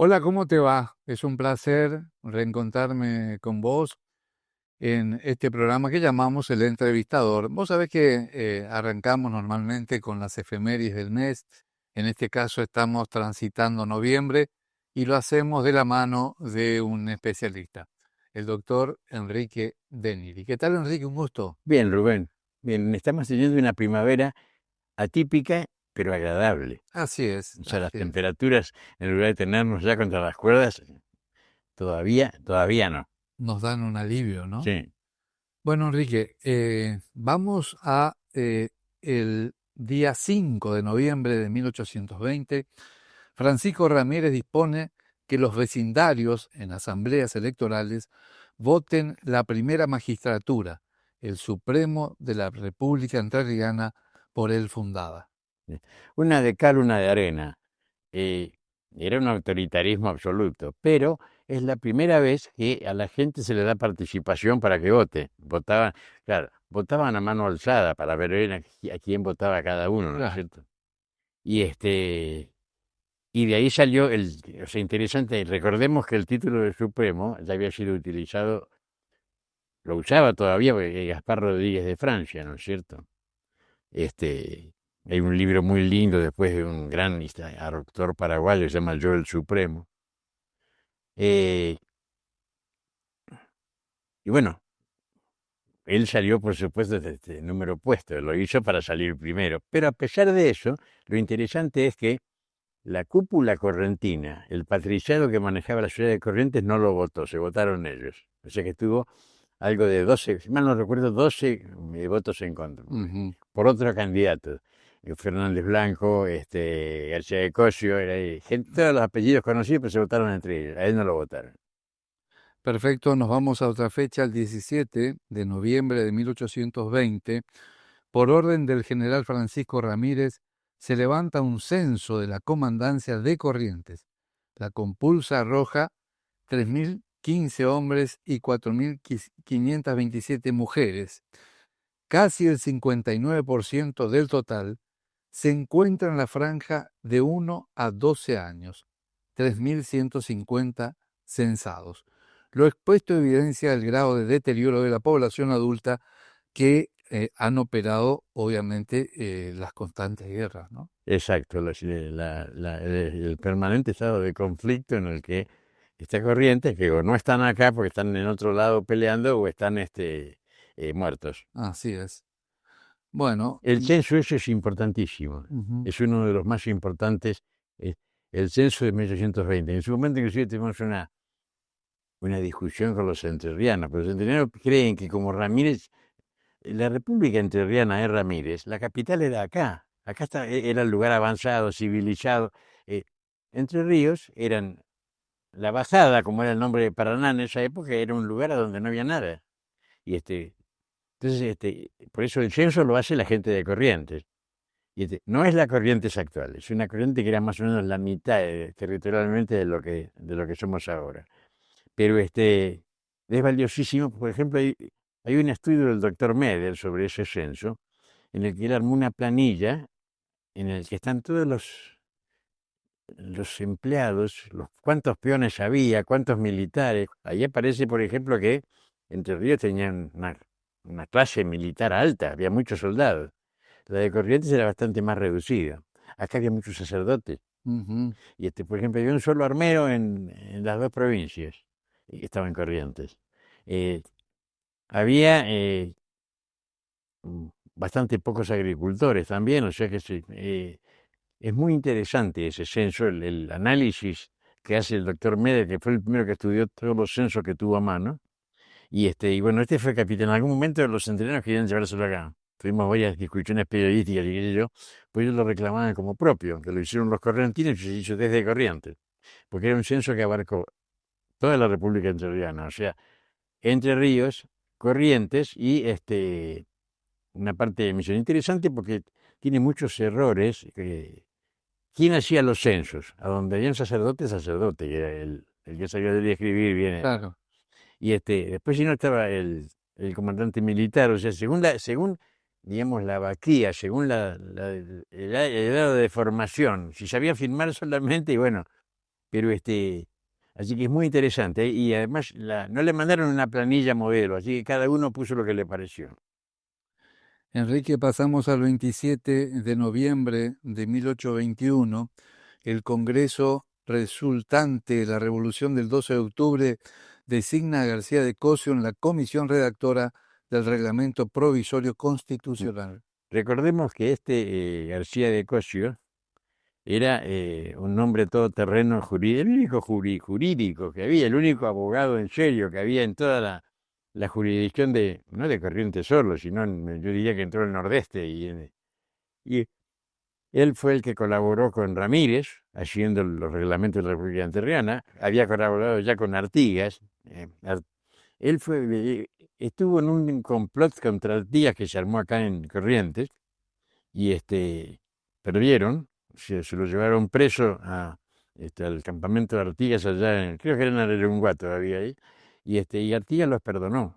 Hola, ¿cómo te va? Es un placer reencontrarme con vos en este programa que llamamos El Entrevistador. Vos sabés que arrancamos normalmente con las efemérides del mes. En este caso estamos transitando noviembre y lo hacemos de la mano de un especialista, el doctor Enrique Deniri. ¿Qué tal, Enrique? Un gusto. Bien, Rubén. Bien, estamos teniendo una primavera atípica, pero agradable. Así es, O sea, las así es. temperaturas, en lugar de tenernos ya contra las cuerdas, todavía no. Nos dan un alivio, ¿no? Sí. Bueno, Enrique, vamos a el día 5 de noviembre de 1820. Francisco Ramírez dispone que los vecindarios en asambleas electorales voten la primera magistratura, el Supremo de la República Entrerriana, por él fundada. Sí. Una de cal, una de arena. Eh, Era un autoritarismo absoluto, pero es la primera vez que a la gente se le da participación para que vote. Votaban, claro, votaban a mano alzada para ver bien a quién votaba cada uno, ¿no es Claro. cierto? Y y de ahí salió o sea, interesante, recordemos que el título de Supremo ya había sido utilizado, lo usaba todavía Gaspar Rodríguez de Francia, ¿no es cierto? Este, Hay un libro muy lindo después de un gran autor paraguayo que se llama Yo el Supremo. Eh, y bueno, él salió, por supuesto, de este número opuesto, lo hizo para salir primero. Pero a pesar de eso, lo interesante es que la cúpula correntina, el patriciado que manejaba la ciudad de Corrientes, no lo votó, se votaron ellos. O sea que tuvo algo de 12, si mal no recuerdo, 12 votos en contra, Ujú. por otro candidato. Fernández Blanco, García de Cosio, todos los apellidos conocidos, pero se votaron entre ellos, a él no lo votaron. Perfecto, nos vamos a otra fecha, el 17 de noviembre de 1820. Por orden del general Francisco Ramírez, se levanta un censo de la comandancia de Corrientes. La compulsa arroja 3.015 hombres y 4.527 mujeres. Casi el 59% del total se encuentra en la franja de 1 a 12 años, 3.150 censados. Lo expuesto evidencia el grado de deterioro de la población adulta que han operado, obviamente, las constantes guerras, ¿no? Exacto, el permanente estado de conflicto en el que está Corrientes, que o no están acá porque están en otro lado peleando o están muertos. Así es. Bueno, El censo ese es importantísimo, ujú, es uno de los más importantes, eh, el censo de 1820. En su momento inclusive tuvimos una discusión con los entrerrianos, pero los entrerrianos creen que como Ramírez, la República Entrerriana de Ramírez, la capital era acá, era el lugar avanzado, civilizado. eh, Entre Ríos eran la Bajada, como era el nombre de Paraná en esa época, era un lugar a donde no había nada. Y entonces, por eso el censo lo hace la gente de Corrientes. No es la Corrientes actual, es una corriente que era más o menos la mitad territorialmente de lo que somos ahora. Pero es valiosísimo, por ejemplo, hay un estudio del doctor Meder sobre ese censo, en el que él armó una planilla en el que están todos los empleados, cuántos peones había, cuántos militares. Ahí aparece, por ejemplo, que Entre Ríos tenían una clase militar alta, había muchos soldados. La de Corrientes era bastante más reducida. Acá había muchos sacerdotes. ujú. Y por ejemplo, había un solo armero en las dos provincias que estaba en Corrientes. Eh, Había bastante pocos agricultores también, o sea que es muy interesante ese censo, el análisis que hace el doctor Meder, que fue el primero que estudió todos los censos que tuvo a mano. Y bueno, este fue capitán. En algún momento los entrenos querían llevárselo acá. Tuvimos varias discusiones periodísticas y qué sé yo, pues ellos lo reclamaban como propio, que lo hicieron los correntinos y se hizo desde Corrientes, porque era un censo que abarcó toda la República Entrerriana, o sea, Entre Ríos, Corrientes y una parte de Misión. Interesante porque tiene muchos errores. ¿Quién hacía los censos? A donde había un sacerdote, sacerdote, que era el que sabía leer y escribir bien. Claro. Después si no estaba el comandante militar, o sea, según digamos, la vaquía, según el grado de formación, si sabía firmar solamente, y bueno, pero así que es muy interesante. Y además no le mandaron una planilla modelo, así que cada uno puso lo que le pareció. Enrique, pasamos al 27 de noviembre de 1821. El Congreso resultante de la Revolución del 12 de octubre designa a García de Cosio en la comisión redactora del Reglamento Provisorio Constitucional. Recordemos que García de Cosio era un hombre todoterreno jurídico, el único jurídico que había, el único abogado en serio que había en toda la jurisdicción no de Corrientes solo, sino yo diría que en todo el Nordeste. Y él fue el que colaboró con Ramírez, haciendo los reglamentos de la República Entrerriana, había colaborado ya con Artigas. Él estuvo en un complot contra Artigas que se armó acá en Corrientes, y perdieron, se lo llevaron preso al campamento de Artigas allá, creo que era en Arerunguá todavía ahí, y Artigas los perdonó.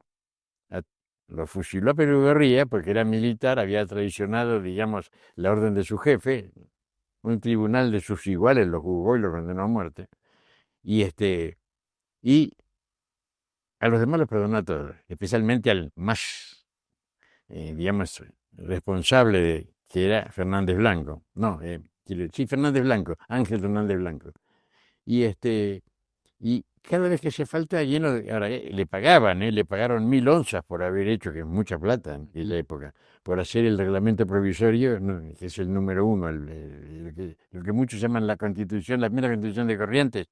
Lo fusiló a Perugorría porque era militar, había traicionado, digamos, la orden de su jefe. Un tribunal de sus iguales lo juzgó y lo condenó a muerte. Y a los demás los perdonó a todos, especialmente al más, digamos, responsable, que era Fernández Blanco. No, sí, Fernández Blanco, Ángel Fernández Blanco. Y cada vez que hacía falta, ahora le pagaban, le pagaron 1000 onzas por haber hecho, que es mucha plata en aquella época, por hacer el reglamento provisorio, que es el número uno, lo que muchos llaman la Constitución, la primera Constitución de Corrientes.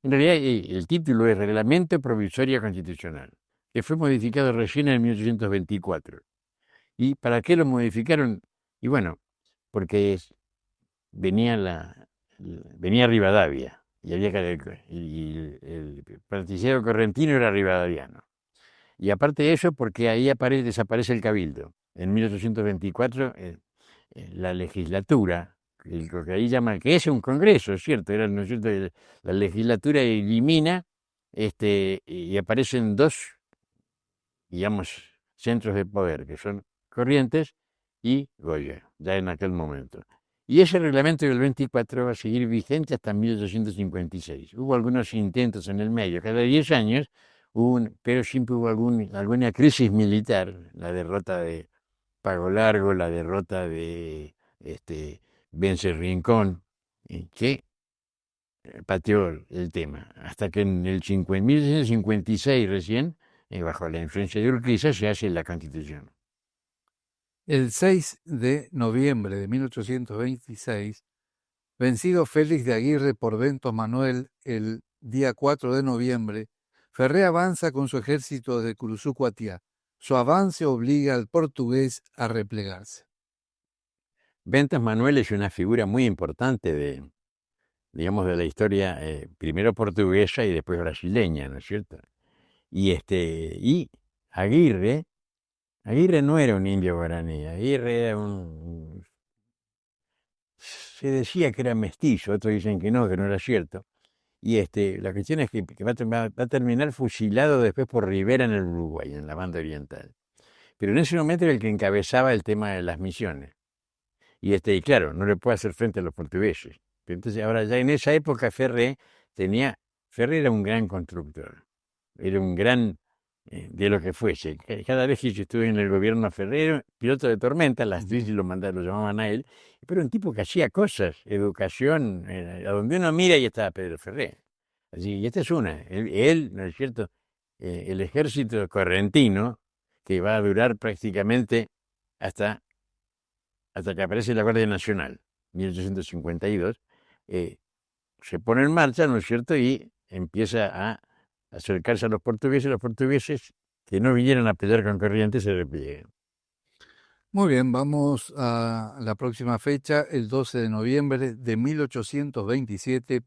En realidad, el título es Reglamento Provisorio Constitucional, que fue modificado recién en 1824. ¿Y para qué lo modificaron? Y bueno, porque venía Rivadavia, y el particiero correntino era rivadaviano. Y aparte de eso, porque ahí desaparece el cabildo. En 1824, la legislatura, lo que ahí llaman, que es un congreso, es cierto, ¿no es cierto? La legislatura elimina, y aparecen dos, digamos, centros de poder, que son Corrientes y Goya, ya en aquel momento. Y ese reglamento del 24 va a seguir vigente hasta 1856. Hubo algunos intentos en el medio, cada 10 años, pero siempre hubo alguna crisis militar, la derrota de Pago Largo, la derrota de Vence Rincón, que pateó el tema, hasta que en el 1956 recién, bajo la influencia de Urquiza, se hace la Constitución. El 6 de noviembre de 1826, vencido Félix de Aguirre por Bento Manuel el día 4 de noviembre, Ferré avanza con su ejército de Curuzucuatiá. Su avance obliga al portugués a replegarse. Ventas Manuel es una figura muy importante digamos, de la historia, primero portuguesa y después brasileña, ¿no es cierto? Y Aguirre no era un indio guaraní, Aguirre era se decía que era mestizo, otros dicen que no era cierto. Y la cuestión es que va a terminar fusilado después por Rivera en el Uruguay, en la banda oriental. Pero en ese momento era el que encabezaba el tema de las misiones. Y claro, no le puede hacer frente a los portugueses. Pero entonces, ahora ya en esa época Ferré era un gran constructor, era un gran de lo que fuese. Cada vez que yo estuve en el gobierno Ferrero, piloto de tormenta, las crisis lo llamaban a él, pero un tipo que hacía cosas, educación, a donde uno mira y estaba Pedro Ferré. Así, y esta es una, él, ¿no es cierto? El ejército correntino, que va a durar prácticamente hasta que aparece la Guardia Nacional, 1852, se pone en marcha, ¿no es cierto? Y empieza a acercarse a los portugueses que no vinieran a pelear con Corrientes se repliegan. Muy bien, vamos a la próxima fecha, el 12 de noviembre de 1827.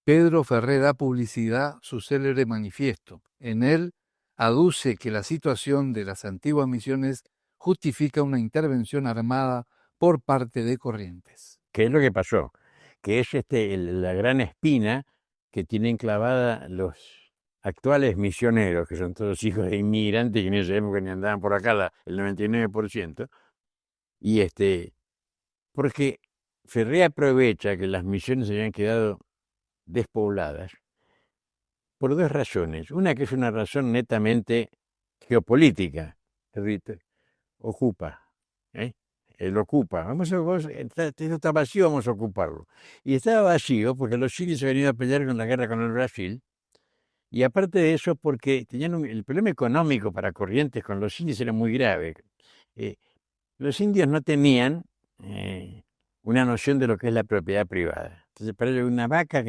Pedro Ferré da publicidad su célebre manifiesto. En él aduce que la situación de las antiguas misiones justifica una intervención armada por parte de Corrientes. ¿Qué es lo que pasó? Que es la gran espina que tienen clavada los actuales misioneros, que son todos hijos de inmigrantes que en esa época ni andaban por acá, el 99%, y porque Ferré aprovecha que las misiones se habían quedado despobladas por dos razones. Una que es una razón netamente geopolítica, es decir, ocupa, ¿eh? Él ocupa, esto está vacío, vamos a ocuparlo. Y estaba vacío porque los chiles se venían a pelear con la guerra con el Brasil, y aparte de eso porque tenían el problema económico para Corrientes con los indios era muy grave. Eh, los indios no tenían una noción de lo que es la propiedad privada. Entonces, para ellos una vaca,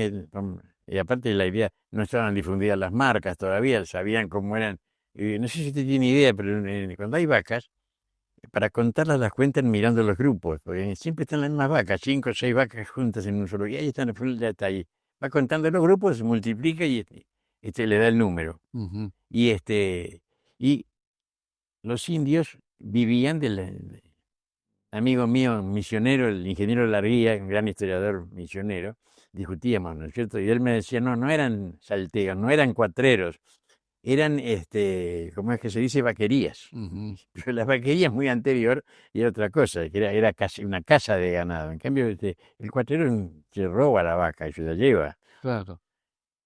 y aparte de la idea, no estaban difundidas las marcas todavía, sabían cómo eran. No sé si usted tiene idea, pero cuando hay vacas, para contarlas las cuentan mirando los grupos, porque siempre están las mismas vacas, 5 o 6 vacas juntas en un solo. Y ahí están, ya está ahí. Va contando los grupos, se multiplica y le da el número. Ujú. Y los indios vivían del amigo mío, misionero, el ingeniero Larguía, un gran historiador misionero, discutíamos, ¿no es cierto? Y él me decía, no eran salteos, no eran cuatreros, eran, ¿cómo es que se dice? Vaquerías. Ujú. Pero la vaquería es muy anterior y era otra cosa, que era casi una casa de ganado. En cambio, el cuatrero se roba la vaca y se la lleva. Claro.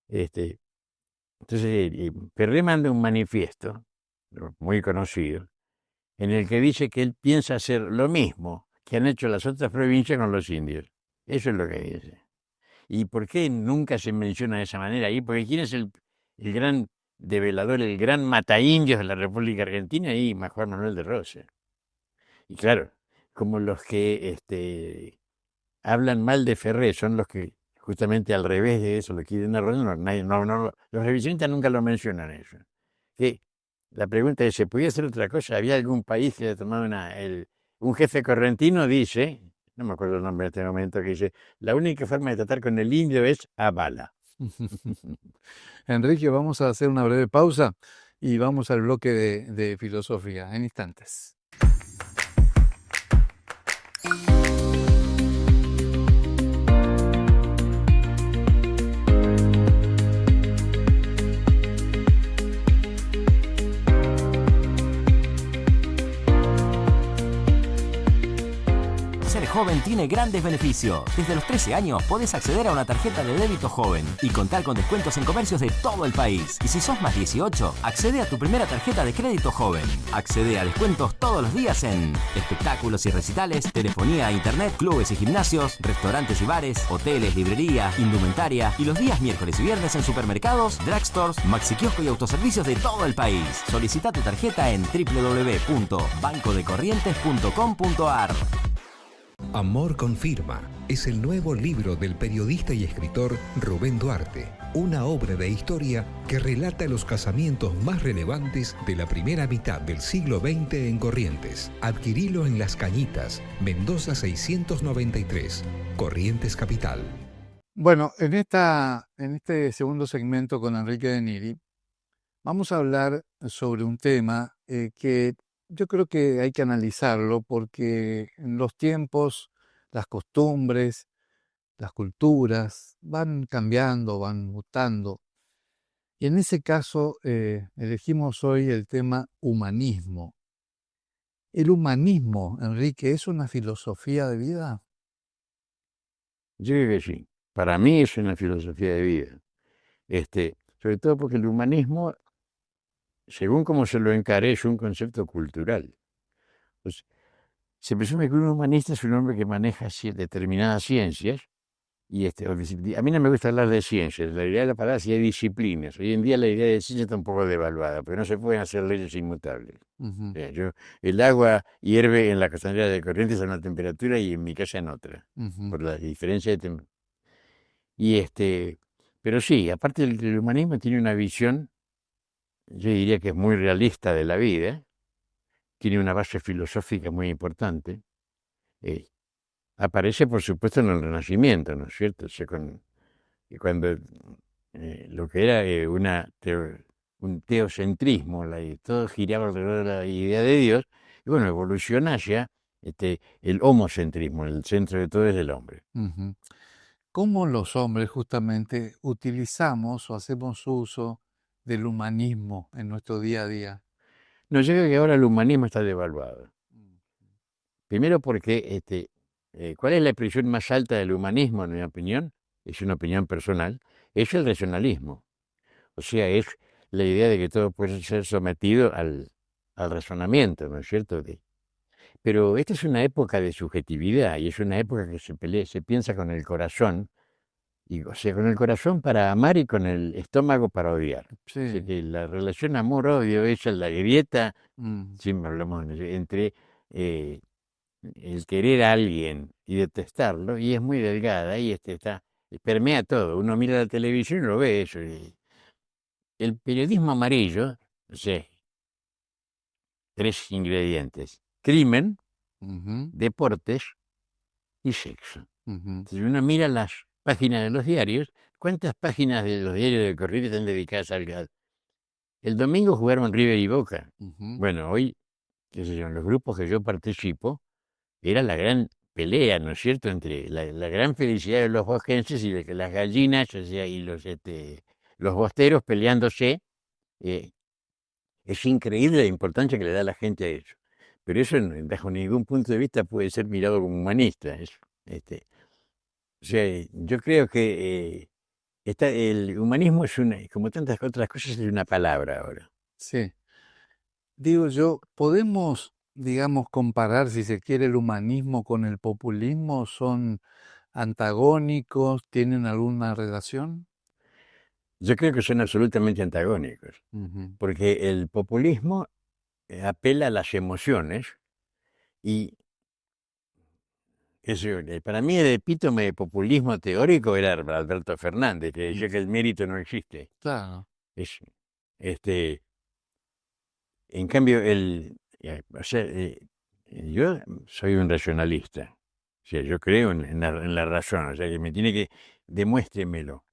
Este, entonces, Ferré manda un manifiesto, muy conocido, en el que dice que él piensa hacer lo mismo que han hecho las otras provincias con los indios. Eso es lo que dice. ¿Y por qué nunca se menciona de esa manera ahí? Porque ¿quién es el gran develador, el gran mataindios de la República Argentina? Ahí, Juan Manuel de Rosas. Y claro, como los que hablan mal de Ferré son los que justamente al revés de eso lo quieren arruinar, los revisionistas nunca lo mencionan eso. Que la pregunta es, ¿se podía hacer otra cosa? ¿Había algún país que haya tomado un jefe correntino dice, no me acuerdo el nombre en este momento, que dice, la única forma de tratar con el indio es a bala? Enrique, vamos a hacer una breve pausa y vamos al bloque de filosofía en instantes. Ser joven tiene grandes beneficios. Desde los 13 años podés acceder a una tarjeta de débito joven y contar con descuentos en comercios de todo el país. Y si sos más 18, accede a tu primera tarjeta de crédito joven. Accede a descuentos todos los días en espectáculos y recitales, telefonía, internet, clubes y gimnasios, restaurantes y bares, hoteles, librería, indumentaria y los días miércoles y viernes en supermercados, drugstores, maxikiosco y autoservicios de todo el país. Solicita tu tarjeta en www.bancodecorrientes.com.ar. Amor con firma es el nuevo libro del periodista y escritor Rubén Duarte, una obra de historia que relata los casamientos más relevantes de la primera mitad del siglo XX en Corrientes. Adquirilo en Las Cañitas, Mendoza 693, Corrientes Capital. Bueno, en este segundo segmento con Enrique de Niri, vamos a hablar sobre un tema que yo creo que hay que analizarlo porque en los tiempos, las costumbres, las culturas van cambiando, van mutando. Y en ese caso elegimos hoy el tema humanismo. ¿El humanismo, Enrique, es una filosofía de vida? Yo creo que sí. Para mí es una filosofía de vida. Sobre todo porque el humanismo, según como se lo encare, es un concepto cultural. Pues, se presume que un humanista es un hombre que maneja determinadas ciencias, y a mí no me gusta hablar de ciencias, la idea de la palabra sí hay disciplinas. Hoy en día la idea de ciencia está un poco devaluada, porque no se pueden hacer leyes inmutables. Ujú. El agua hierve en la costanera de Corrientes a una temperatura y en mi casa en otra, Ujú. por la diferencia de temperatura. Pero sí, aparte del humanismo tiene una visión, yo diría que es muy realista de la vida, tiene una base filosófica muy importante. Aparece, por supuesto, en el Renacimiento, ¿no es cierto? O sea, cuando lo que era un teocentrismo, todo giraba alrededor de la idea de Dios, y bueno, evoluciona hacia el homocentrismo, el centro de todo es el hombre. Ujú. ¿Cómo los hombres justamente utilizamos o hacemos uso del humanismo en nuestro día a día? No, yo creo que ahora el humanismo está devaluado. Primero porque, ¿cuál es la expresión más alta del humanismo, en mi opinión? es una opinión personal, es el racionalismo. O sea, es la idea de que todo puede ser sometido al razonamiento, ¿no es cierto? Pero esta es una época de subjetividad y es una época que se piensa con el corazón, y, o sea, con el corazón para amar y con el estómago para odiar. O sea, Sí. que la relación amor-odio es la grieta, Mm, siempre hablamos entre eh, el querer a alguien y detestarlo, y es muy delgada, y permea todo. Uno mira la televisión y lo ve eso. Y el periodismo amarillo, o sea, 3 ingredientes: crimen, ujú, deportes y sexo. ujú, Si uno mira las páginas de los diarios, ¿cuántas páginas de los diarios de corrido están dedicadas al gas? El domingo jugaron River y Boca. ujú. Bueno, hoy, qué sé yo, en los grupos que yo participo, era la gran pelea, ¿no es cierto?, entre la gran felicidad de los bojenses y de que las gallinas, o sea, y los bosteros peleándose. eh, es increíble la importancia que le da la gente a eso. Pero eso, bajo ningún punto de vista, puede ser mirado como humanista. Este, o sea, yo creo que el humanismo es como tantas otras cosas, es una palabra ahora. Sí. Digo yo, ¿podemos, digamos, comparar, si se quiere, el humanismo con el populismo? ¿Son antagónicos? ¿Tienen alguna relación? Yo creo que son absolutamente antagónicos, Ujú, porque el populismo apela a las emociones y para mí el epítome de populismo teórico era Alberto Fernández, que mm, decía que el mérito no existe. claro. Es, este, en cambio, o sea, yo soy un racionalista. O sea, yo creo en la razón. O sea, que me tiene que, demuéstremelo.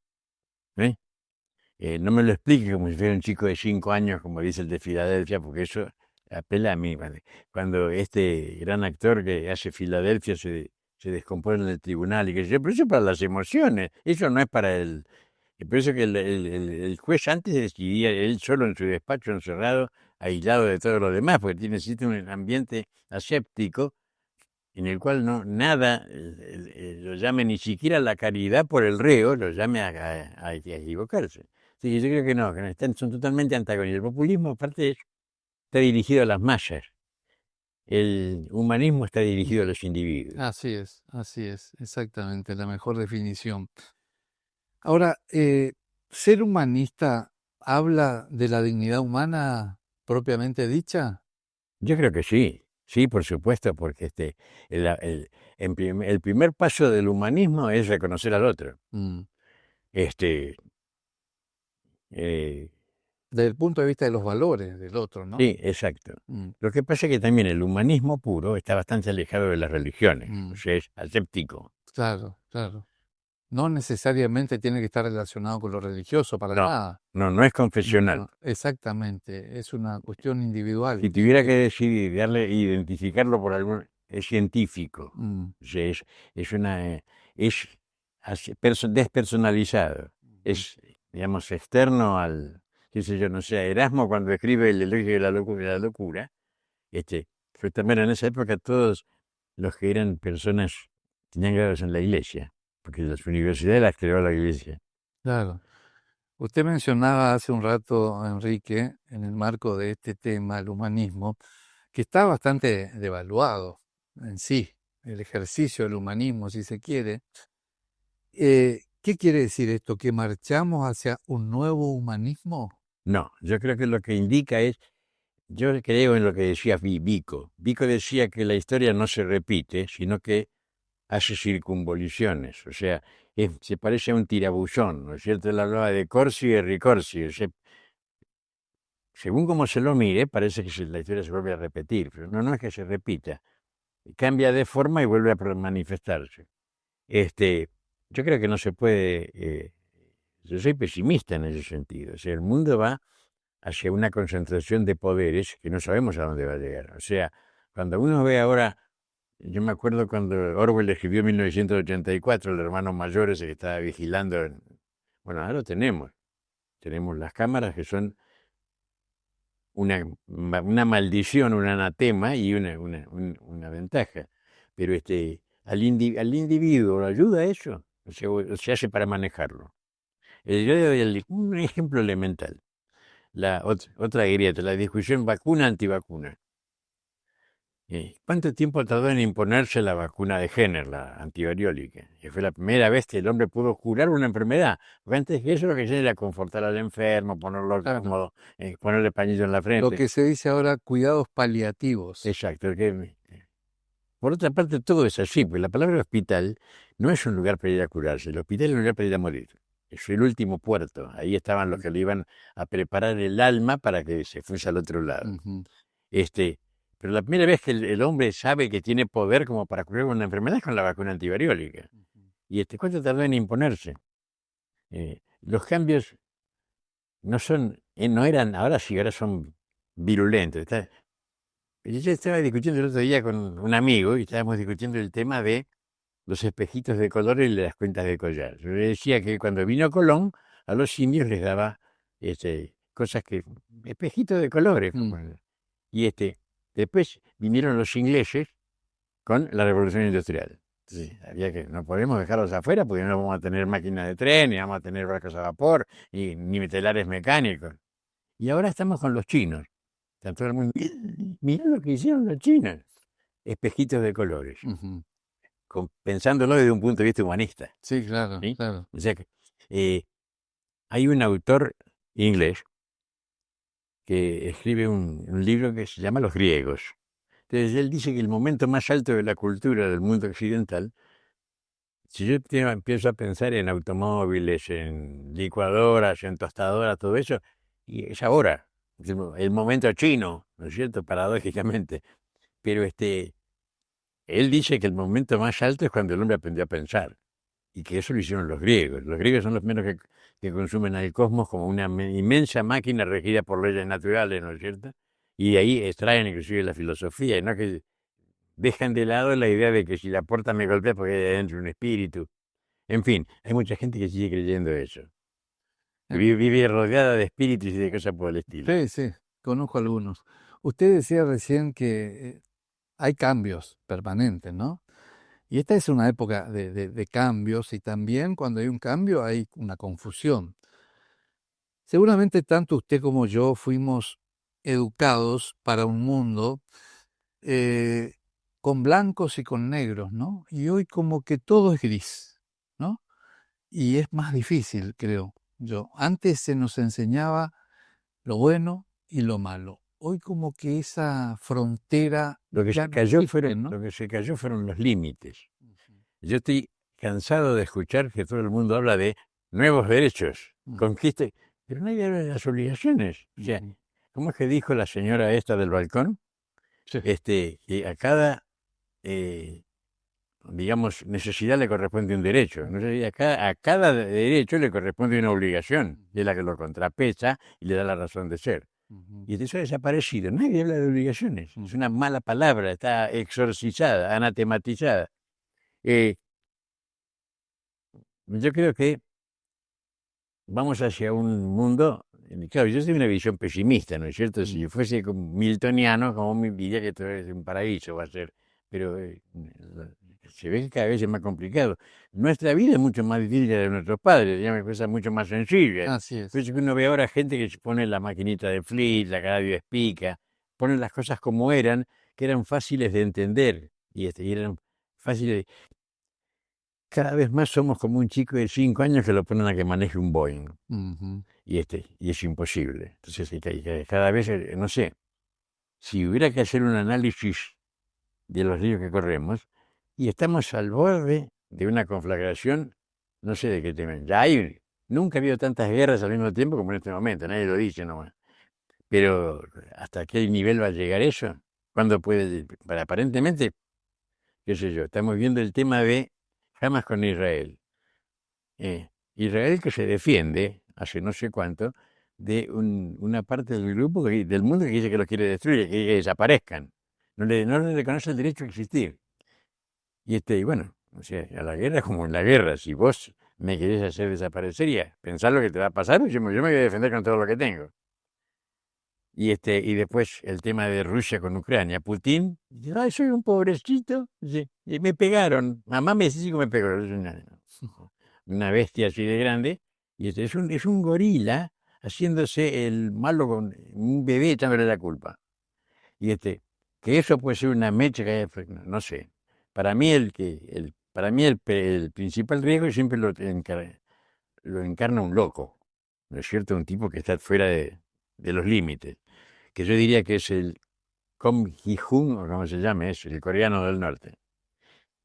¿Eh? No me lo explique como si fuera un chico de 5 años, como dice el de Filadelfia, porque eso apela a mí. ¿Vale? Cuando este gran actor que hace Filadelfia se descompone en el tribunal y que yo, pero eso es para las emociones, eso no es para el. Y por eso que el juez antes decidía él solo en su despacho encerrado, aislado de todo lo demás, porque necesita un ambiente aséptico en el cual no nada lo llame ni siquiera la caridad por el reo, lo llame a equivocarse. Así que yo creo que no son totalmente antagónicos. El populismo, aparte, está dirigido a las masas. El humanismo está dirigido a los individuos. Así es, exactamente, la mejor definición. Ahora, ¿ser humanista habla de la dignidad humana propiamente dicha? Yo creo que sí, sí, por supuesto, porque el primer paso del humanismo es reconocer al otro. Mm, Este, eh, Desde el punto de vista de los valores del otro, ¿no? sí, exacto. Mm, Lo que pasa es que también el humanismo puro está bastante alejado de las religiones, o mm, sea, es aséptico. claro, claro. No necesariamente tiene que estar relacionado con lo religioso, para No, nada. no, no es No, confesional. no, exactamente, es una cuestión individual. Si tuviera que decidir, identificarlo por algún, es científico. Mm, O sea, es despersonalizado. mm, Es, digamos, externo qué sé yo, no sé, Erasmo cuando escribe el elogio de la locura, fue también en esa época todos los que eran personas tenían grados en la iglesia, porque las universidades las creó la iglesia. claro. Usted mencionaba hace un rato, Enrique, en el marco de este tema, el humanismo, que está bastante devaluado en sí, el ejercicio del humanismo, si se quiere. ¿Qué quiere decir esto? ¿Que marchamos hacia un nuevo humanismo? No, yo creo que lo que indica yo creo en lo que decía Vico. Vico decía que la historia no se repite, sino que hace circunvoluciones, o sea, se parece a un tirabuzón, ¿no es cierto? Él hablaba de Corsi y de Ricorsi, o sea, según como se lo mire, parece que la historia se vuelve a repetir, pero no, no es que se repita, cambia de forma y vuelve a manifestarse. Yo creo que no se puede, yo soy pesimista en ese sentido, o sea, el mundo va hacia una concentración de poderes que no sabemos a dónde va a llegar. O sea, cuando uno ve ahora, yo me acuerdo cuando Orwell escribió 1984, el hermano mayor ese que estaba vigilando, bueno, ahora lo tenemos las cámaras que son una maldición, un anatema y una ventaja, pero al individuo, ¿lo ayuda a eso? se hace para manejarlo. Yo doy un ejemplo elemental. Otra grieta, la discusión vacuna-antivacuna. ¿Cuánto tiempo tardó en imponerse la vacuna de Jenner, la antivariólica? Que fue la primera vez que el hombre pudo curar una enfermedad. Porque antes que eso lo que hacía era confortar al enfermo, ponerlo Claro. cómodo, ponerle pañito en la Lo frente. que se dice ahora, cuidados paliativos. Exacto. Por otra parte, todo es así, porque la palabra hospital no es un lugar para ir a curarse. El hospital es un lugar para ir a morir. Es el último puerto. Ahí estaban los que le iban a preparar el alma para que se fuese al otro lado. Ujú. Pero la primera vez que el hombre sabe que tiene poder como para curar una enfermedad es con la vacuna antivariólica. ¿Y cuánto tardó en imponerse? Los cambios no eran, ahora sí, ahora son virulentos. Yo estaba discutiendo el otro día con un amigo y estábamos discutiendo el tema de los espejitos de colores y las cuentas de collar. Yo le decía que cuando vino Colón, a los indios les daba espejitos de colores. Y después vinieron los ingleses con la revolución industrial. Entonces, no podemos dejarlos afuera porque no vamos a tener máquinas de tren, ni vamos a tener barcos a vapor, ni telares mecánicos. Y ahora estamos con los chinos. Está todo el mundo, mirá lo que hicieron los chinos. Espejitos de colores. Ujú. Pensándolo desde un punto de vista humanista. Sí, claro, ¿Sí? claro. O sea que hay un autor inglés que escribe un libro que se llama Los griegos. Entonces él dice que el momento más alto de la cultura del mundo occidental, si yo empiezo a pensar en automóviles, en licuadoras, en tostadoras, todo eso, y es ahora, es el momento chino, ¿no es cierto? Paradójicamente. Pero él dice que el momento más alto es cuando el hombre aprendió a pensar, y que eso lo hicieron los griegos. Los griegos son los primeros que consumen al cosmos como una inmensa máquina regida por leyes naturales, ¿no es cierto? Y de ahí extraen inclusive la filosofía, ¿no? Que dejan de lado la idea de que si la puerta me golpea porque hay adentro un espíritu. En fin, hay mucha gente que sigue creyendo eso. Vive rodeada de espíritus y de cosas por el estilo. Sí, sí, conozco algunos. Usted decía recién que hay cambios permanentes, ¿no? Y esta es una época de cambios y también cuando hay un cambio hay una confusión. Seguramente tanto usted como yo fuimos educados para un mundo con blancos y con negros, ¿no? Y hoy como que todo es gris, ¿no? Y es más difícil, creo yo. Antes se nos enseñaba lo bueno y lo malo. Hoy como que esa frontera Lo que ya se no cayó existe, ¿no? lo que se cayó fueron los límites. Yo estoy cansado de escuchar que todo el mundo habla de nuevos derechos, conquista, pero nadie habla de las obligaciones. O sea, Ujú. ¿cómo es que dijo la señora esta del balcón? Sí. Que a cada, digamos, necesidad le corresponde un derecho. ¿No? Y a cada derecho le corresponde una obligación, y es la que lo contrapesa y le da la razón de ser. Ujú. Y eso ha desaparecido. Nadie habla de obligaciones. Es una mala palabra, está exorcizada, anatematizada. Yo creo que vamos hacia un mundo, claro, yo tengo una visión pesimista, ¿no es cierto? Si yo fuese miltoniano, como me diría que todo es un paraíso, va a ser, pero se ve que cada vez es más complicado. Nuestra vida es mucho más difícil que la de nuestros padres, digamos, cosas mucho más sencillas. Así es. Por eso que uno ve ahora gente que se pone la maquinita de Flick, la radio Espica, ponen las cosas como eran, que eran fáciles de entender, y eran fáciles. Cada vez más somos como un chico de 5 años que lo ponen a que maneje un Boeing. Ujú. Y es imposible. Entonces, cada vez, no sé, si hubiera que hacer un análisis de los ríos que corremos, y estamos al borde de una conflagración, no sé de qué tema. Nunca ha habido tantas guerras al mismo tiempo como en este momento, nadie lo dice nomás. Pero, ¿hasta qué nivel va a llegar eso? ¿Cuándo puede? Aparentemente, qué sé yo, estamos viendo el tema de Hamas con Israel. Israel que se defiende, hace no sé cuánto, de una parte del grupo del mundo que dice que los quiere destruir, que desaparezcan. No le reconoce el derecho a existir. Y bueno, o sea, a la guerra como en la guerra. Si vos me querés hacer desaparecer, pensar lo que te va a pasar, yo me voy a defender con todo lo que tengo. Y después el tema de Rusia con Ucrania. Putin dice, ay, soy un pobrecito. Sí, y me pegaron. Mamá me dice que me pegó. una bestia así de grande, y es un gorila haciéndose el malo con un bebé echándole la culpa. Y que eso puede ser una mecha, no sé. Para mí el principal riesgo siempre lo encarna un loco, ¿no es cierto? Un tipo que está fuera de los límites, que yo diría que es el Kim Ji-hoon, o como se llame, es el coreano del norte.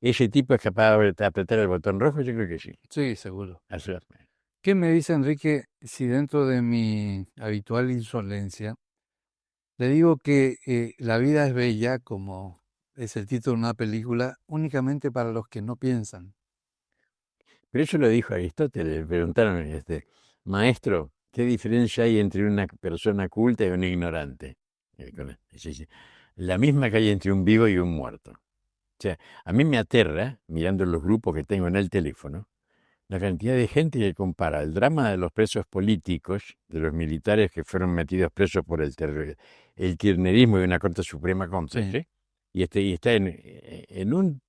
¿Ese tipo es capaz de apretar el botón rojo? Yo creo que sí. Sí, seguro. Hacerme. ¿Qué me dice Enrique si dentro de mi habitual insolencia le digo que la vida es bella, como es el título de una película, únicamente para los que no piensan? Pero eso lo dijo Aristóteles. Le preguntaron, maestro, ¿qué diferencia hay entre una persona culta y un ignorante? Dice, la misma que hay entre un vivo y un muerto. O sea, a mí me aterra, mirando los grupos que tengo en el teléfono, la cantidad de gente que compara el drama de los presos políticos, de los militares que fueron metidos presos por el kirchnerismo y una Corte Suprema cómplice, y está en un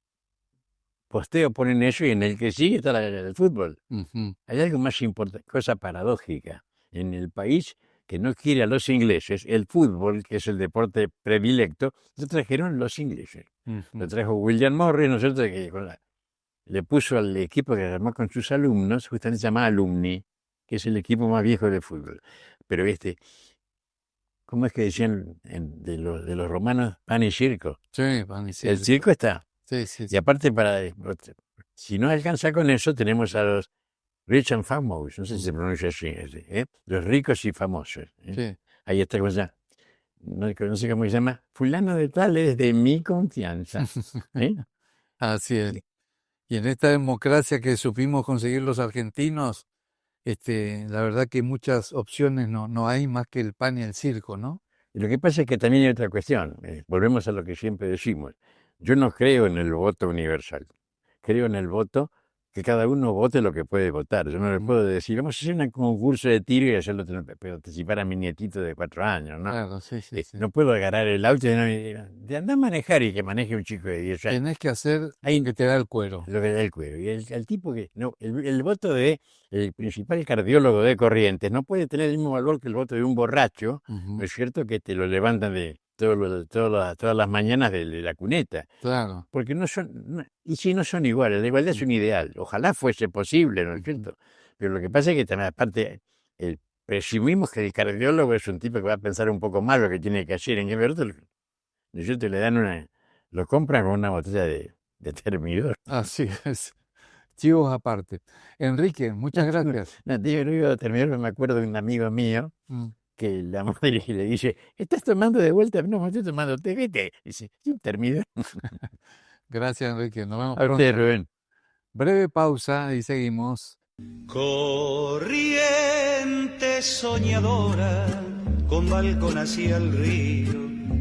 posteo ponen eso y en el que sigue está el fútbol. Ujú. Hay algo más importante, cosa paradójica. En el país que no quiere a los ingleses, el fútbol, que es el deporte predilecto, lo trajeron los ingleses. Lo trajo William Morris, ¿no es cierto? Que le puso al equipo que armó con sus alumnos, justamente se llama Alumni, que es el equipo más viejo de fútbol. Pero ¿cómo es que decían de los romanos? Pan y circo. Sí, pan y El circo. circo está. Sí, sí, Y sí. aparte, si no alcanza con eso, tenemos a los rich and famous, no sé si se pronuncia así, los ricos y famosos. Sí. Ahí está, no sé cómo se llama, fulano de tal es de mi confianza. Así es. Y en esta democracia que supimos conseguir los argentinos, la verdad que muchas opciones no hay más que el pan y el circo, ¿no? Y lo que pasa es que también hay otra cuestión, volvemos a lo que siempre decimos, yo no creo en el voto universal, creo en el voto que cada uno vote lo que puede votar. Yo no le puedo decir, vamos a hacer un concurso de tiro y hacerlo participar a mi nietito de 4 años, ¿no? Claro, sí, sí, sí. No puedo agarrar el auto y de andar a manejar y que maneje un chico de 10 años. Tenés que hacer Ahí- lo que te da el cuero. Lo que da el cuero. Y el tipo que, no, el voto de el principal cardiólogo de Corrientes no puede tener el mismo valor que el voto de un borracho, Ujú. ¿no es cierto? Que te lo levantan de todas las mañanas de la cuneta. Claro. Porque no son iguales, la igualdad es un ideal, ojalá fuese posible, ¿no es cierto? Pero lo que pasa es que también, aparte, presumimos que el cardiólogo es un tipo que va a pensar un poco más lo que tiene que hacer, en cambio el otro, ¿no es cierto? Le dan lo compran con una botella de Termidor. Así es. Chivos aparte. Enrique, muchas gracias. No, te digo Termidor, me acuerdo de un amigo mío Mm. que la madre le dice, ¿estás tomando de vuelta? No, estoy tomando té, vete. Dice, sí, Termidor. Gracias, Enrique. Nos vemos A usted, pronto. Rubén. Breve pausa y seguimos. Corriente soñadora, con balcón hacia el río,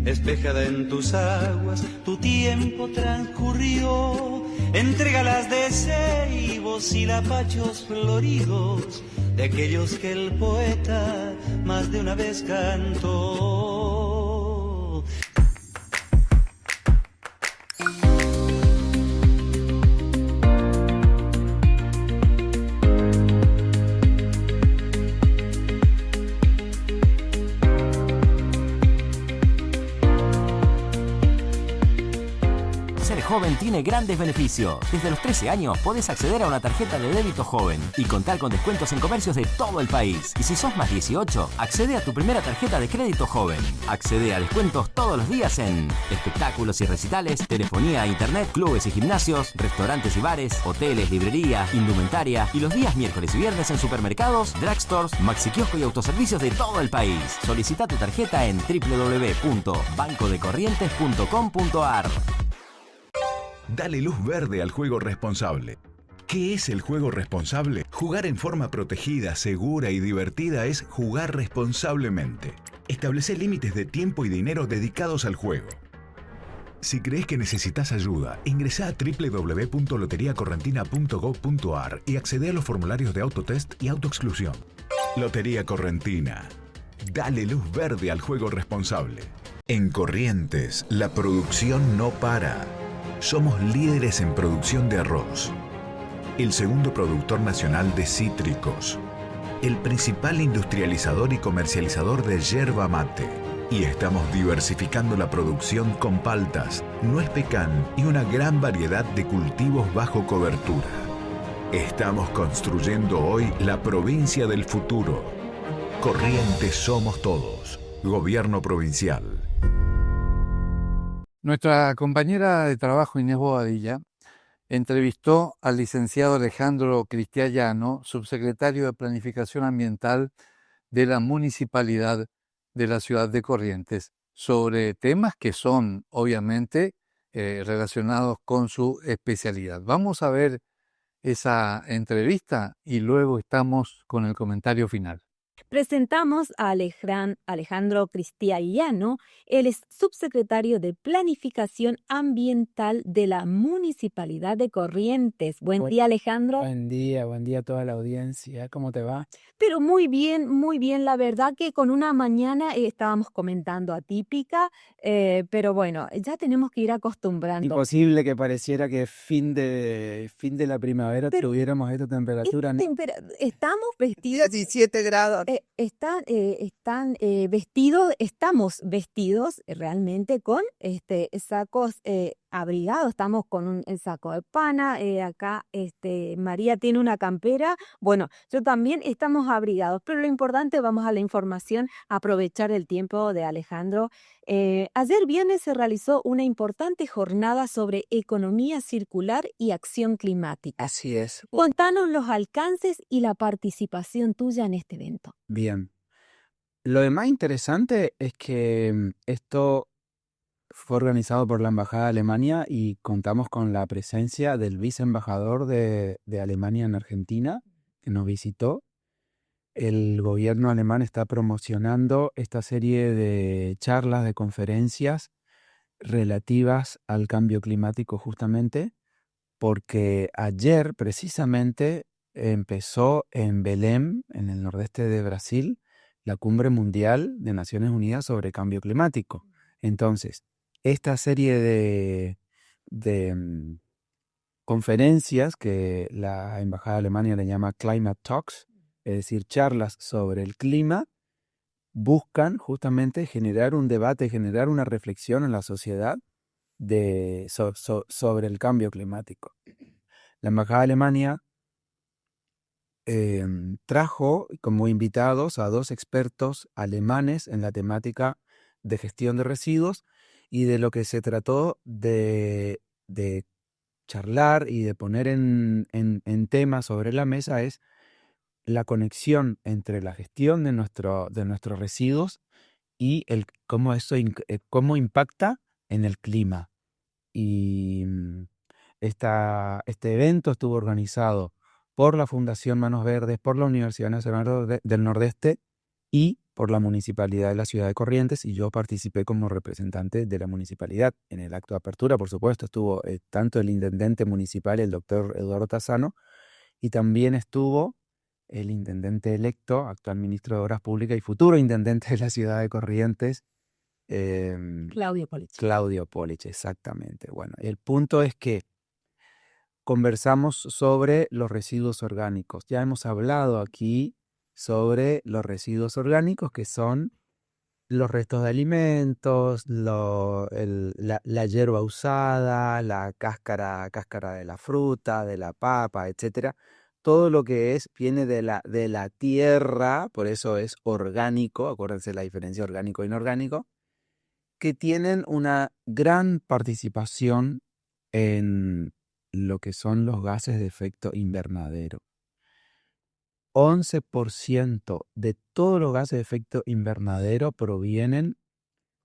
espejada en tus aguas, tu tiempo transcurrió entre galas de ceibos y lapachos floridos, de aquellos que el poeta más de una vez cantó. Ser joven tiene grandes beneficios. Desde los 13 años podés acceder a una tarjeta de débito joven y contar con descuentos en comercios de todo el país. Y si sos más 18, accede a tu primera tarjeta de crédito joven. Accede a descuentos todos los días en espectáculos y recitales, telefonía e internet, clubes y gimnasios, restaurantes y bares, hoteles, librería, indumentaria y los días miércoles y viernes en supermercados, drugstores, maxiquiosco y autoservicios de todo el país. Solicita tu tarjeta en www.bancodecorrientes.com.ar. Dale luz verde al juego responsable. ¿Qué es el juego responsable? Jugar en forma protegida, segura y divertida es jugar responsablemente. Establece límites de tiempo y dinero dedicados al juego. Si crees que necesitas ayuda, ingresa a www.loteriacorrentina.gov.ar y accede a los formularios de autotest y autoexclusión. Lotería Correntina. Dale luz verde al juego responsable. En Corrientes, la producción no para. Somos líderes en producción de arroz. el segundo productor nacional de cítricos, el principal industrializador y comercializador de yerba mate. Y estamos diversificando la producción con paltas, nuez pecan y una gran variedad de cultivos bajo cobertura. Estamos construyendo hoy la provincia del futuro. Corrientes somos todos. Gobierno provincial. Nuestra compañera de trabajo Inés Bobadilla entrevistó al licenciado Alejandro Cristiayano, subsecretario de Planificación Ambiental de la Municipalidad de la ciudad de Corrientes, sobre temas que son obviamente relacionados con su especialidad. Vamos a ver esa entrevista y luego estamos con el comentario final. Presentamos a Alejandro Cristiayano, él es subsecretario de Planificación Ambiental de la Municipalidad de Corrientes. Buen día, Alejandro. Buen día a toda la audiencia. ¿Cómo te va? Pero muy bien. La verdad que con una mañana estábamos comentando atípica, pero bueno, ya tenemos que ir acostumbrando. Imposible que pareciera que fin de la primavera Pero tuviéramos esta temperatura, ¿no? Estamos vestidos. 17 grados. Estamos vestidos realmente con sacos abrigados. Estamos con el saco de pana. Acá María tiene una campera. Bueno, yo también estamos abrigados. Pero lo importante, vamos a la información, aprovechar el tiempo de Alejandro. Ayer viernes se realizó una importante jornada sobre economía circular y acción climática. Así es. Contanos los alcances y la participación tuya en este evento. Bien. Lo de más interesante es que esto fue organizado por la Embajada de Alemania y contamos con la presencia del viceembajador de Alemania en Argentina, que nos visitó. El gobierno alemán está promocionando esta serie de charlas, de conferencias relativas al cambio climático justamente, porque ayer precisamente empezó en Belém, en el nordeste de Brasil, la Cumbre Mundial de Naciones Unidas sobre Cambio Climático. Entonces, esta serie de conferencias que la Embajada de Alemania le llama Climate Talks, es decir, charlas sobre el clima, buscan justamente generar un debate, generar una reflexión en la sociedad sobre el cambio climático. La Embajada de Alemania trajo como invitados a 2 expertos alemanes en la temática de gestión de residuos, y de lo que se trató de charlar y de poner en tema sobre la mesa es la conexión entre la gestión de nuestros residuos y cómo impacta en el clima. Y este evento estuvo organizado por la Fundación Manos Verdes, por la Universidad Nacional del Nordeste y por la Municipalidad de la Ciudad de Corrientes, y yo participé como representante de la municipalidad. En el acto de apertura, por supuesto, estuvo tanto el intendente municipal, el doctor Eduardo Tassano, y también estuvo el intendente electo, actual ministro de Obras Públicas y futuro intendente de la Ciudad de Corrientes, Claudio Polich. Claudio Polich, exactamente. Bueno, el punto es que conversamos sobre los residuos orgánicos. Ya hemos hablado aquí sobre los residuos orgánicos, que son los restos de alimentos, la hierba usada, la cáscara de la fruta, de la papa, etcétera. Todo lo que viene de la tierra, por eso es orgánico, acuérdense la diferencia orgánico e inorgánico, que tienen una gran participación en lo que son los gases de efecto invernadero. 11% de todos los gases de efecto invernadero provienen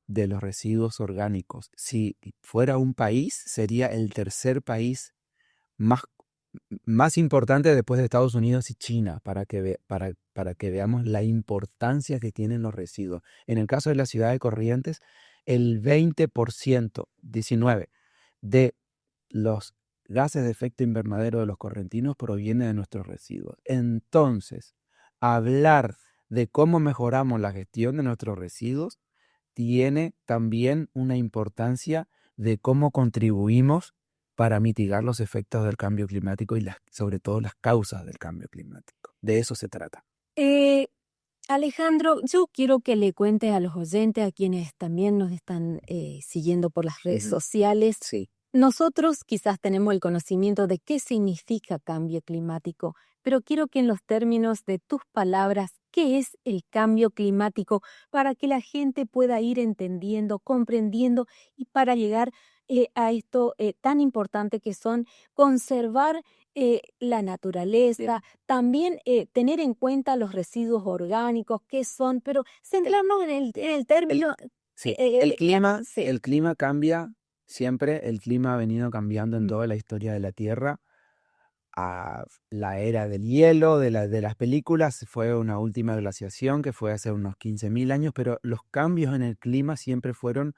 de los residuos orgánicos. Si fuera un país, sería el tercer país más importante después de Estados Unidos y China, para que veamos la importancia que tienen los residuos. En el caso de la ciudad de Corrientes, el 19% de los gases de efecto invernadero de los correntinos proviene de nuestros residuos. Entonces, hablar de cómo mejoramos la gestión de nuestros residuos tiene también una importancia de cómo contribuimos para mitigar los efectos del cambio climático y sobre todo las causas del cambio climático. De eso se trata. Alejandro, yo quiero que le cuentes a los oyentes, a quienes también nos están siguiendo por las redes sociales. Sí. Nosotros quizás tenemos el conocimiento de qué significa cambio climático, pero quiero que en los términos de tus palabras, ¿qué es el cambio climático? Para que la gente pueda ir entendiendo, comprendiendo y para llegar a esto tan importante que son conservar la naturaleza, también tener en cuenta los residuos orgánicos, qué son, pero centrarnos en el término. Sí, Sí. el clima cambia siempre, el clima ha venido cambiando en toda la historia de la Tierra. A la era del hielo, de las películas, fue una última glaciación que fue hace unos 15.000 años, pero los cambios en el clima siempre fueron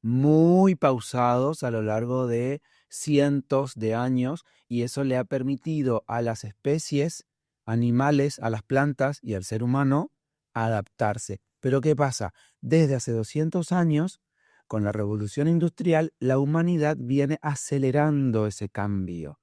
muy pausados a lo largo de cientos de años y eso le ha permitido a las especies animales, a las plantas y al ser humano adaptarse. Pero ¿qué pasa? Desde hace 200 años, con la revolución industrial, la humanidad viene acelerando ese cambio.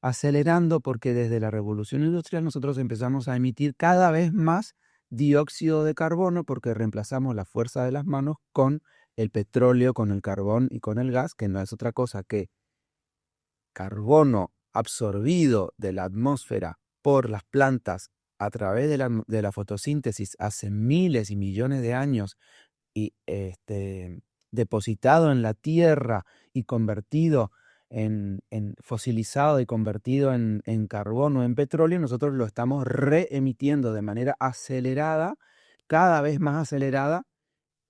Acelerando porque desde la revolución industrial nosotros empezamos a emitir cada vez más dióxido de carbono porque reemplazamos la fuerza de las manos con el petróleo, con el carbón y con el gas, que no es otra cosa que carbono absorbido de la atmósfera por las plantas a través de la fotosíntesis hace miles y millones de años y depositado en la tierra y convertido en fosilizado y convertido en carbono, en petróleo, nosotros lo estamos reemitiendo de manera acelerada, cada vez más acelerada,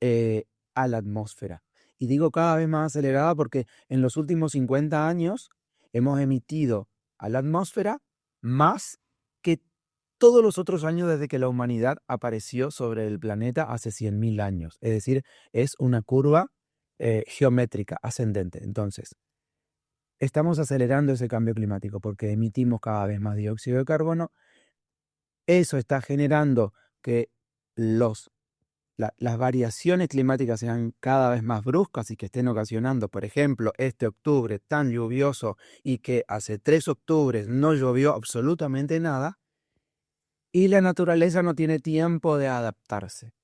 a la atmósfera. Y digo cada vez más acelerada porque en los últimos 50 años hemos emitido a la atmósfera más que todos los otros años desde que la humanidad apareció sobre el planeta hace 100.000 años. Es decir, es una curva geométrica ascendente. Entonces, estamos acelerando ese cambio climático porque emitimos cada vez más dióxido de carbono. Eso está generando que las variaciones climáticas sean cada vez más bruscas y que estén ocasionando, por ejemplo, este octubre tan lluvioso y que hace 3 octubres no llovió absolutamente nada, y la naturaleza no tiene tiempo de adaptarse,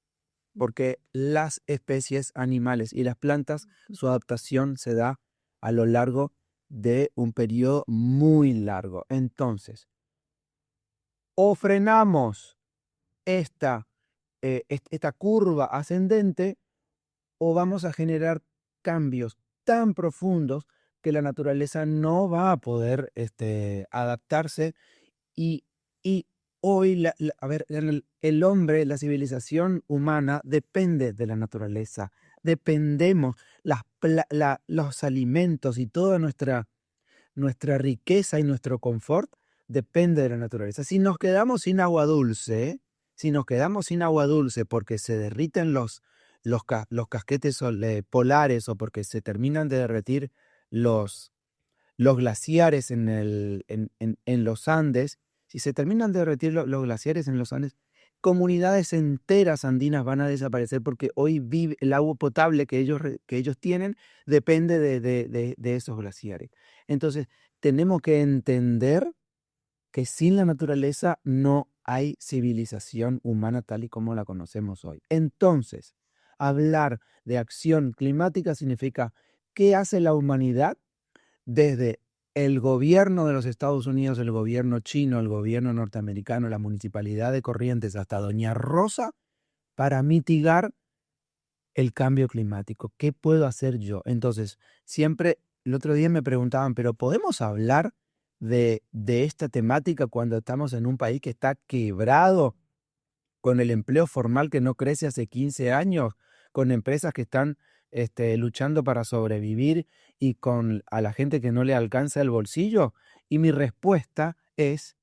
porque las especies animales y las plantas, su adaptación se da a lo largo de un periodo muy largo. Entonces, o frenamos esta curva ascendente o vamos a generar cambios tan profundos que la naturaleza no va a poder adaptarse y hoy, el hombre, la civilización humana depende de la naturaleza, dependemos, los alimentos y toda nuestra riqueza y nuestro confort depende de la naturaleza. Si nos quedamos sin agua dulce, porque se derriten los casquetes polares o porque se terminan de derretir los glaciares en los Andes, si se terminan de derretir los glaciares en los Andes, comunidades enteras andinas van a desaparecer porque hoy el agua potable que ellos tienen depende de esos glaciares. Entonces, tenemos que entender que sin la naturaleza no hay civilización humana tal y como la conocemos hoy. Entonces, hablar de acción climática significa qué hace la humanidad desde el gobierno de los Estados Unidos, el gobierno chino, el gobierno norteamericano, la municipalidad de Corrientes, hasta Doña Rosa, para mitigar el cambio climático. ¿Qué puedo hacer yo? Entonces, siempre, el otro día me preguntaban, ¿pero podemos hablar de esta temática cuando estamos en un país que está quebrado, con el empleo formal que no crece hace 15 años, con empresas que están luchando para sobrevivir y con a la gente que no le alcanza el bolsillo? Y mi respuesta es,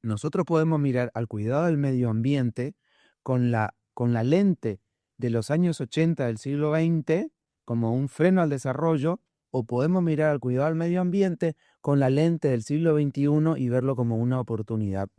nosotros podemos mirar al cuidado del medio ambiente con la lente de los años 80 del siglo XX como un freno al desarrollo, o podemos mirar al cuidado del medio ambiente con la lente del siglo XXI y verlo como una oportunidad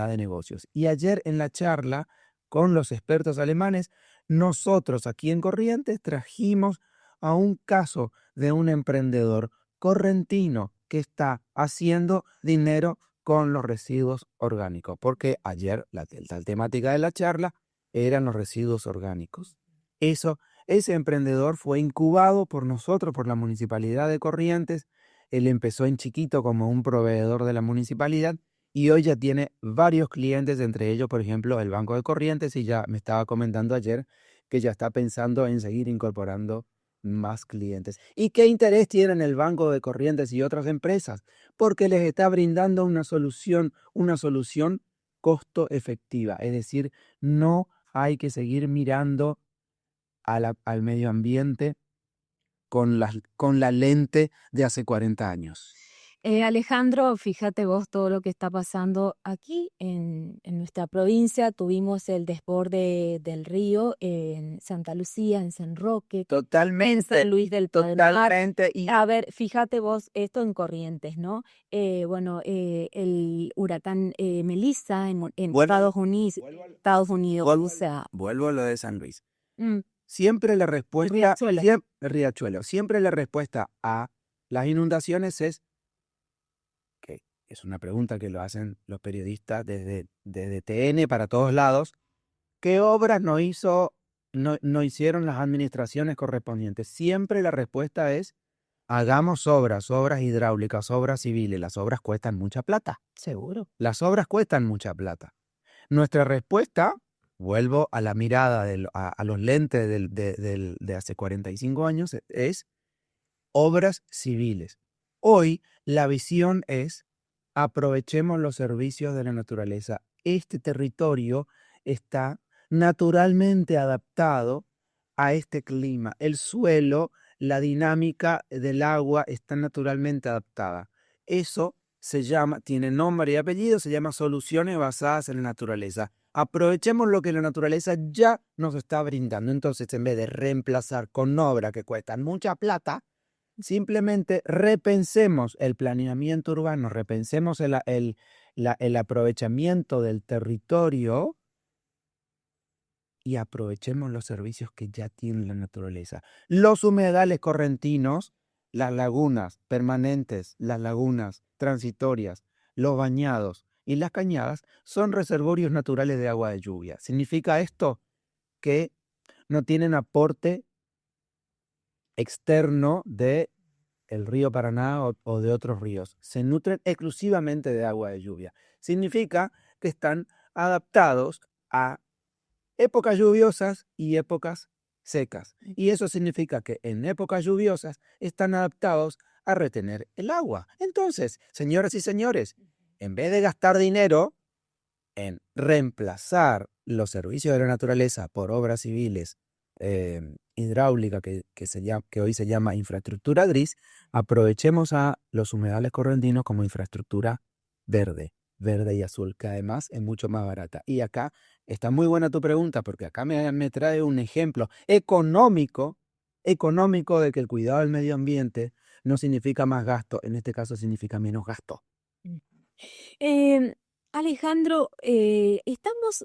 de negocios. Y ayer en la charla con los expertos alemanes, nosotros aquí en Corrientes trajimos a un caso de un emprendedor correntino que está haciendo dinero con los residuos orgánicos, porque ayer la temática de la charla eran los residuos orgánicos. Ese emprendedor fue incubado por nosotros, por la Municipalidad de Corrientes. Él empezó en chiquito como un proveedor de la municipalidad y hoy ya tiene varios clientes, entre ellos, por ejemplo, el Banco de Corrientes, y ya me estaba comentando ayer que ya está pensando en seguir incorporando más clientes. ¿Y qué interés tienen el Banco de Corrientes y otras empresas? Porque les está brindando una solución costo efectiva. Es decir, no hay que seguir mirando al medio ambiente con la lente de hace 40 años. Alejandro, fíjate vos todo lo que está pasando aquí en nuestra provincia. Tuvimos el desborde del río en Santa Lucía, en San Roque, en Totalmente, San Luis del Palmar. totalmente. Y A ver, fíjate vos, esto en Corrientes, ¿no? El huracán Melissa en vuelvo, Estados Unidos, o vuelvo, sea, vuelvo a lo de San Luis. mm, Siempre la respuesta, Riachuelo. Riachuelo, siempre la respuesta a las inundaciones es, que es una pregunta que lo hacen los periodistas desde TN para todos lados, ¿qué obras no hicieron las administraciones correspondientes? Siempre la respuesta es, hagamos obras hidráulicas, obras civiles. Las obras cuestan mucha plata. Seguro. Las obras cuestan mucha plata. Nuestra respuesta, vuelvo a la mirada, a los lentes de hace 45 años, es obras civiles. Hoy la visión es, aprovechemos los servicios de la naturaleza. Este territorio está naturalmente adaptado a este clima. El suelo, la dinámica del agua está naturalmente adaptada. Eso tiene nombre y apellido, se llama soluciones basadas en la naturaleza. Aprovechemos lo que la naturaleza ya nos está brindando. Entonces, en vez de reemplazar con obras que cuestan mucha plata, simplemente repensemos el planeamiento urbano, repensemos el aprovechamiento del territorio y aprovechemos los servicios que ya tiene la naturaleza. Los humedales correntinos, las lagunas permanentes, las lagunas transitorias, los bañados y las cañadas son reservorios naturales de agua de lluvia. ¿Significa esto que no tienen aporte externo de el río Paraná o de otros ríos? Se nutren exclusivamente de agua de lluvia. Significa que están adaptados a épocas lluviosas y épocas secas. Y eso significa que en épocas lluviosas están adaptados a retener el agua. Entonces, señoras y señores, en vez de gastar dinero en reemplazar los servicios de la naturaleza por obras civiles hidráulica que hoy se llama infraestructura gris, aprovechemos a los humedales correntinos como infraestructura verde y azul, que además es mucho más barata. Y acá está muy buena tu pregunta, porque acá me trae un ejemplo económico de que el cuidado del medio ambiente no significa más gasto, en este caso significa menos gasto. Alejandro, ¿estamos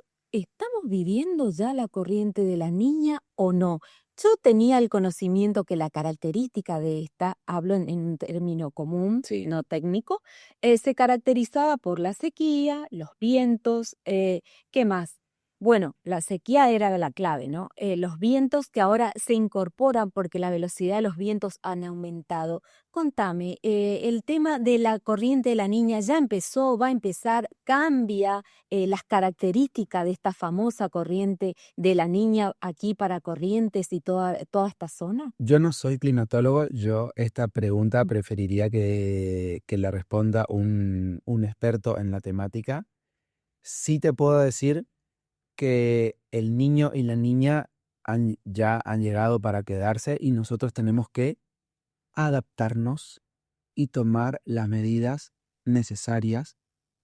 viviendo ya la corriente de la niña o no? Yo tenía el conocimiento que la característica de esta, hablo en un término común, Sí. no técnico, se caracterizaba por la sequía, los vientos, ¿qué más? Bueno, la sequía era la clave, ¿no? Los vientos que ahora se incorporan porque la velocidad de los vientos han aumentado. Contame, el tema de la corriente de la niña ya empezó, va a empezar, cambia las características de esta famosa corriente de la niña aquí para Corrientes y toda esta zona. Yo no soy climatólogo, yo esta pregunta preferiría que la responda un experto en la temática. Sí te puedo decir que el niño y la niña ya han llegado para quedarse y nosotros tenemos que adaptarnos y tomar las medidas necesarias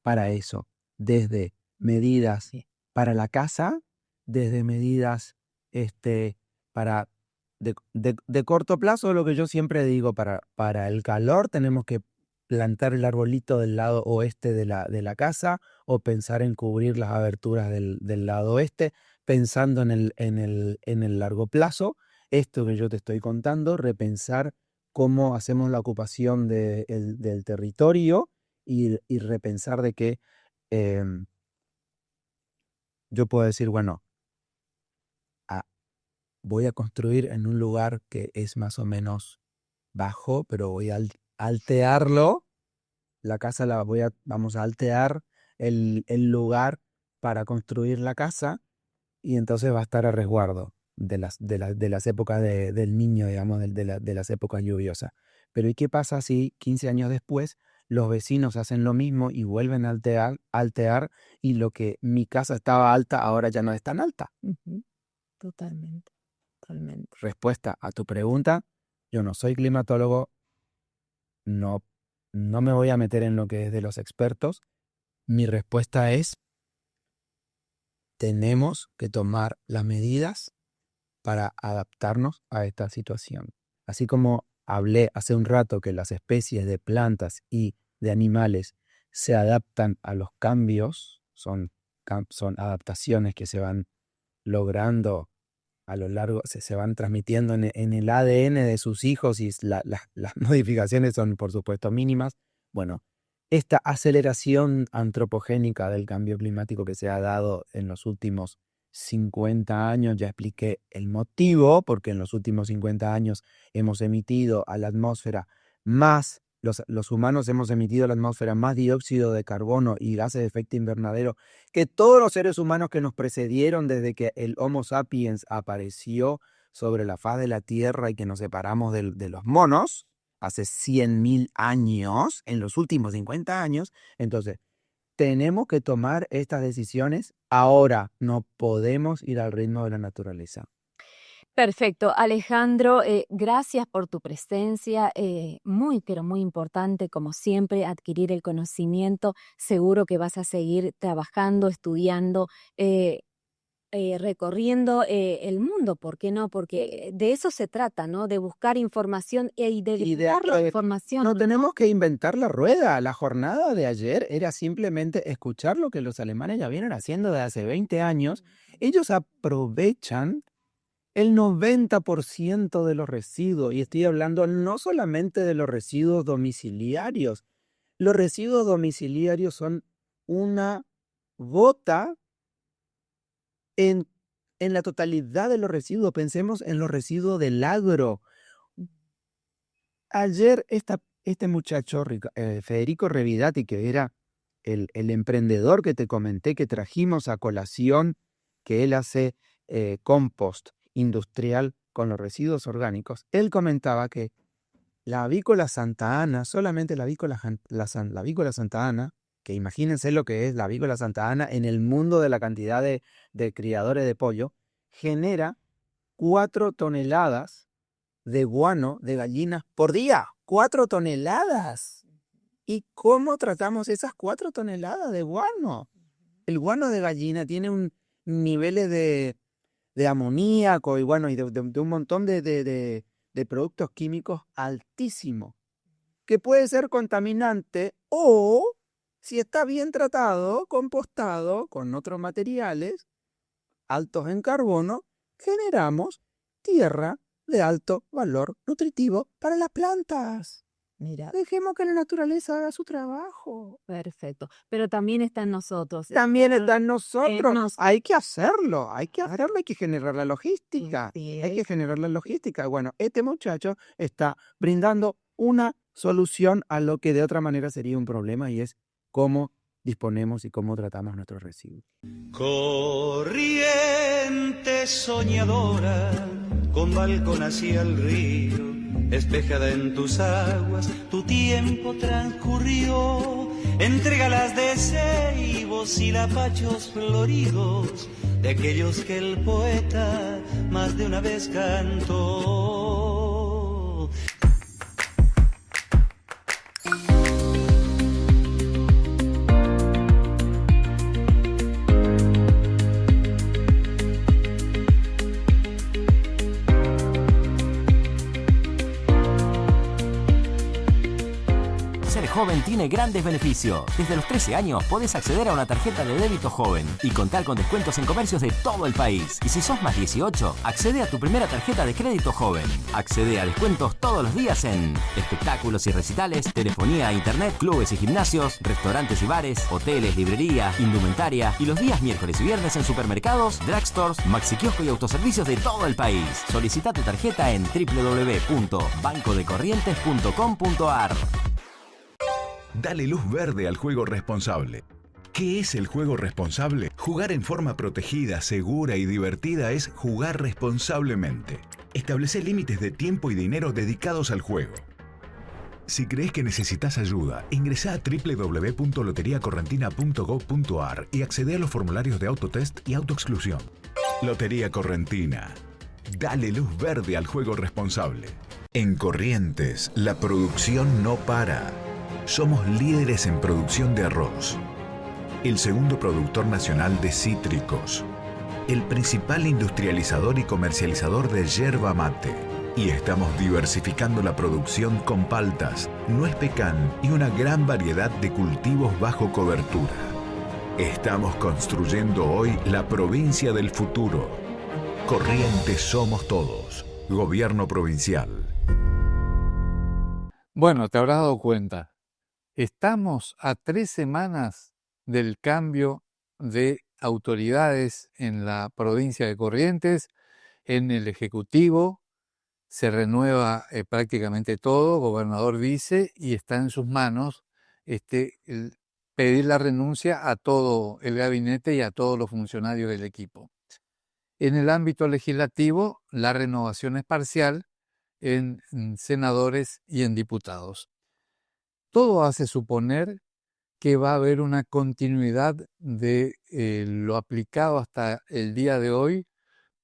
para eso, desde medidas Sí. para la casa, desde medidas para de corto plazo, lo que yo siempre digo, para el calor tenemos que plantar el arbolito del lado oeste de la casa o pensar en cubrir las aberturas del lado oeste, pensando en el largo plazo, esto que yo te estoy contando, repensar cómo hacemos la ocupación del territorio y repensar de que yo puedo decir, bueno, voy a construir en un lugar que es más o menos bajo, pero voy a altearlo. La casa vamos a altear el lugar para construir la casa y entonces va a estar a resguardo de las épocas del niño, digamos, de las épocas lluviosas. Pero ¿y qué pasa si 15 años después los vecinos hacen lo mismo y vuelven a altear y lo que mi casa estaba alta ahora ya no es tan alta? Ujú. Totalmente. Respuesta a tu pregunta, yo no soy climatólogo, no me voy a meter en lo que es de los expertos. Mi respuesta es, tenemos que tomar las medidas para adaptarnos a esta situación. Así como hablé hace un rato que las especies de plantas y de animales se adaptan a los cambios, son adaptaciones que se van logrando a lo largo, se van transmitiendo en el ADN de sus hijos y las modificaciones son, por supuesto, mínimas. Bueno, esta aceleración antropogénica del cambio climático que se ha dado en los últimos 50 años, ya expliqué el motivo, porque en los últimos 50 años hemos emitido a la atmósfera más, los humanos hemos emitido a la atmósfera más dióxido de carbono y gases de efecto invernadero que todos los seres humanos que nos precedieron desde que el Homo sapiens apareció sobre la faz de la Tierra y que nos separamos de los monos hace 100.000 años, en los últimos 50 años. Entonces, tenemos que tomar estas decisiones ahora, no podemos ir al ritmo de la naturaleza. Perfecto, Alejandro, gracias por tu presencia, muy, pero muy importante, como siempre, adquirir el conocimiento. Seguro que vas a seguir trabajando, estudiando, recorriendo el mundo, ¿por qué no? Porque de eso se trata, ¿no? De buscar información y de dar la información. No tenemos que inventar la rueda. La jornada de ayer era simplemente escuchar lo que los alemanes ya vienen haciendo desde hace 20 años. Ellos aprovechan el 90% de los residuos, y estoy hablando no solamente de los residuos domiciliarios. Los residuos domiciliarios son una gota en la totalidad de los residuos. Pensemos en los residuos del agro. Ayer este muchacho, Federico Revidati, que era el emprendedor que te comenté, que trajimos a colación, que él hace compost industrial con los residuos orgánicos, él comentaba que la avícola Santa Ana, solamente la avícola Santa Ana, que imagínense lo que es la avícola Santa Ana en el mundo de la cantidad de criadores de pollo, genera 4 toneladas de guano de gallinas por día. 4 toneladas. ¿Y cómo tratamos esas 4 toneladas de guano? El guano de gallina tiene un niveles de amoníaco y bueno, y de un montón de productos químicos altísimo, que puede ser contaminante o, si está bien tratado, compostado con otros materiales altos en carbono, generamos tierra de alto valor nutritivo para las plantas. Mira, Dejemos que la naturaleza haga su trabajo. perfecto. Pero también está en nosotros. También está en nosotros. nos- Hay que hacerlo, hay que generar la logística. Sí, Hay que generar la logística. Bueno, este muchacho está brindando una solución a lo que de otra manera sería un problema, y es cómo disponemos y cómo tratamos nuestros residuos. Corriente soñadora, con balcón hacia el río, espejada en tus aguas, tu tiempo transcurrió entre galas de ceibos y lapachos floridos, de aquellos que el poeta más de una vez cantó. Ser Joven tiene grandes beneficios. Desde los 13 años podés acceder a una tarjeta de débito joven y contar con descuentos en comercios de todo el país. Y si sos más 18, accede a tu primera tarjeta de crédito joven. Accede a descuentos todos los días en espectáculos y recitales, telefonía e internet, clubes y gimnasios, restaurantes y bares, hoteles, librería, indumentaria y los días miércoles y viernes en supermercados, drugstores, maxiquiosco y autoservicios de todo el país. Solicita tu tarjeta en www.bancodecorrientes.com.ar. Dale luz verde al juego responsable. ¿Qué es el juego responsable? Jugar en forma protegida, segura y divertida es jugar responsablemente. Establece límites de tiempo y dinero dedicados al juego. Si crees que necesitas ayuda, ingresa a www.loteriacorrentina.gov.ar y accede a los formularios de autotest y autoexclusión. Lotería Correntina. Dale luz verde al juego responsable. En Corrientes, la producción no para. Somos líderes en producción de arroz. El segundo productor nacional de cítricos. El principal industrializador y comercializador de yerba mate. Y estamos diversificando la producción con paltas, nuez pecan y una gran variedad de cultivos bajo cobertura. Estamos construyendo hoy la provincia del futuro. Corrientes somos todos. Gobierno provincial. Bueno, te habrás dado cuenta. Estamos a 3 semanas del cambio de autoridades en la provincia de Corrientes, en el Ejecutivo. Se renueva prácticamente todo, gobernador dice, y está en sus manos pedir la renuncia a todo el gabinete y a todos los funcionarios del equipo. En el ámbito legislativo, la renovación es parcial en senadores y en diputados. Todo hace suponer que va a haber una continuidad de lo aplicado hasta el día de hoy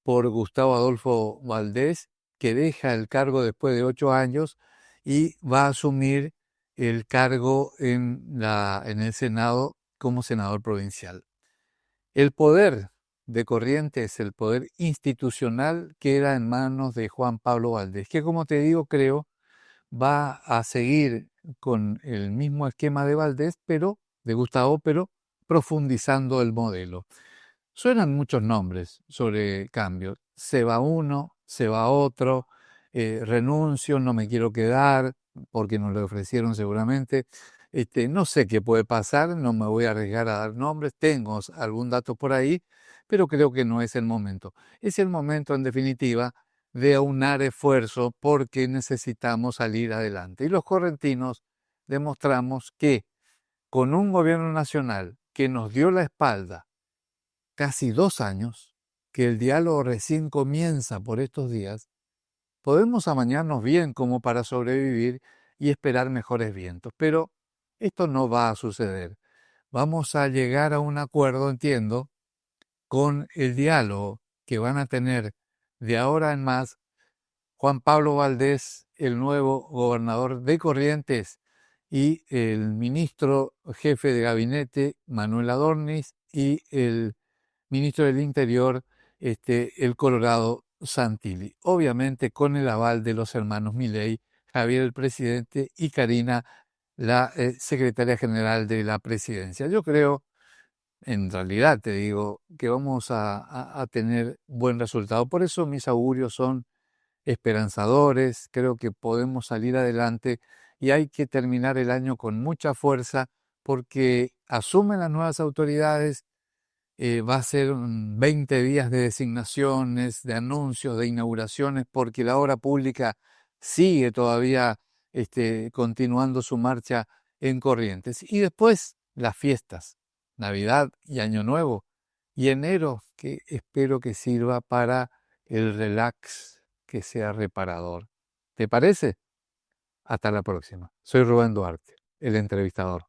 por Gustavo Adolfo Valdés, que deja el cargo después de 8 años y va a asumir el cargo en el Senado como senador provincial. El poder de Corrientes, el poder institucional, queda en manos de Juan Pablo Valdés, que como te digo, creo, va a seguir con el mismo esquema de Valdés, de Gustavo, pero profundizando el modelo. Suenan muchos nombres sobre cambio. Se va uno, se va otro, renuncio, no me quiero quedar, porque nos lo ofrecieron seguramente. No sé qué puede pasar, no me voy a arriesgar a dar nombres, tengo algún dato por ahí, pero creo que no es el momento. Es el momento, en definitiva, de aunar esfuerzo porque necesitamos salir adelante. Y los correntinos demostramos que con un gobierno nacional que nos dio la espalda casi 2 años, que el diálogo recién comienza por estos días, podemos amañarnos bien como para sobrevivir y esperar mejores vientos. Pero esto no va a suceder. Vamos a llegar a un acuerdo, entiendo, con el diálogo que van a tener de ahora en más Juan Pablo Valdés, el nuevo gobernador de Corrientes, y el ministro jefe de gabinete, Manuel Adornis, y el ministro del Interior, el Colorado Santilli. Obviamente con el aval de los hermanos Milei, Javier el presidente y Karina, la secretaria general de la presidencia. Yo creo, en realidad te digo, que vamos a tener buen resultado. Por eso mis augurios son esperanzadores, creo que podemos salir adelante y hay que terminar el año con mucha fuerza porque asumen las nuevas autoridades, va a ser 20 días de designaciones, de anuncios, de inauguraciones, porque la obra pública sigue todavía continuando su marcha en Corrientes. Y después las fiestas, Navidad y Año Nuevo, y enero, que espero que sirva para el relax, que sea reparador. ¿Te parece? Hasta la próxima. Soy Rubén Duarte, el entrevistador.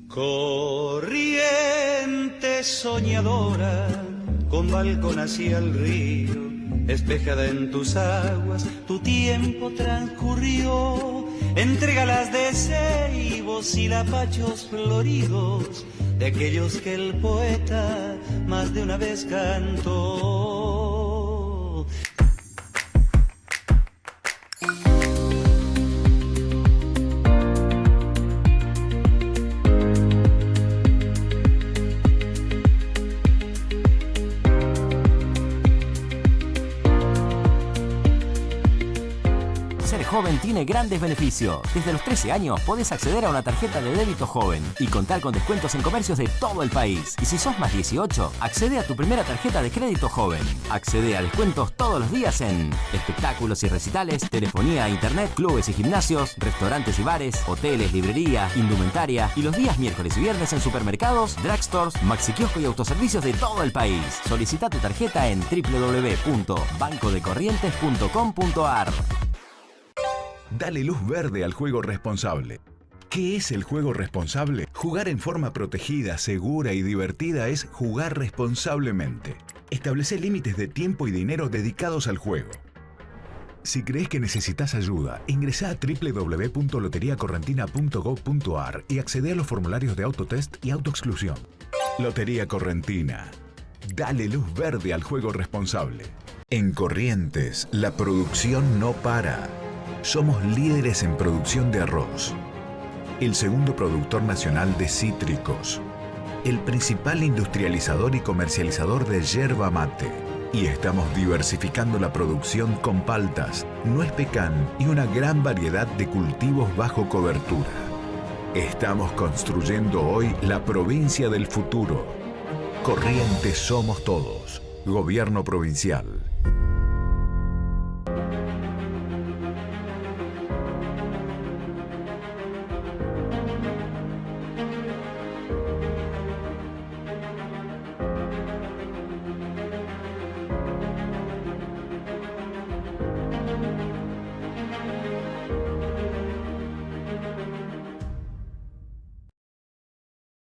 Corriente soñadora, con balcón hacia el río, espejada en tus aguas, tu tiempo transcurrió entre galas de ceibos y lapachos floridos, de aquellos que el poeta más de una vez cantó. Ser joven tiene grandes beneficios. Desde los 13 años podés acceder a una tarjeta de débito joven y contar con descuentos en comercios de todo el país. Y si sos más 18, accede a tu primera tarjeta de crédito joven. Accede a descuentos todos los días en espectáculos y recitales, telefonía, internet, clubes y gimnasios, restaurantes y bares, hoteles, librería, indumentaria y los días miércoles y viernes en supermercados, drugstores, maxiquiosco y autoservicios de todo el país. Solicita tu tarjeta en www.bancodecorrientes.com.ar. Dale luz verde al juego responsable. ¿Qué es el juego responsable? Jugar en forma protegida, segura y divertida es jugar responsablemente. Establece límites de tiempo y dinero dedicados al juego. Si crees que necesitas ayuda, ingresá a www.loteriacorrentina.gov.ar y accede a los formularios de autotest y autoexclusión. Lotería Correntina. Dale luz verde al juego responsable. En Corrientes, la producción no para. Somos líderes en producción de arroz. El segundo productor nacional de cítricos. El principal industrializador y comercializador de yerba mate. Y estamos diversificando la producción con paltas, nuez pecan y una gran variedad de cultivos bajo cobertura. Estamos construyendo hoy la provincia del futuro. Corrientes somos todos. Gobierno provincial.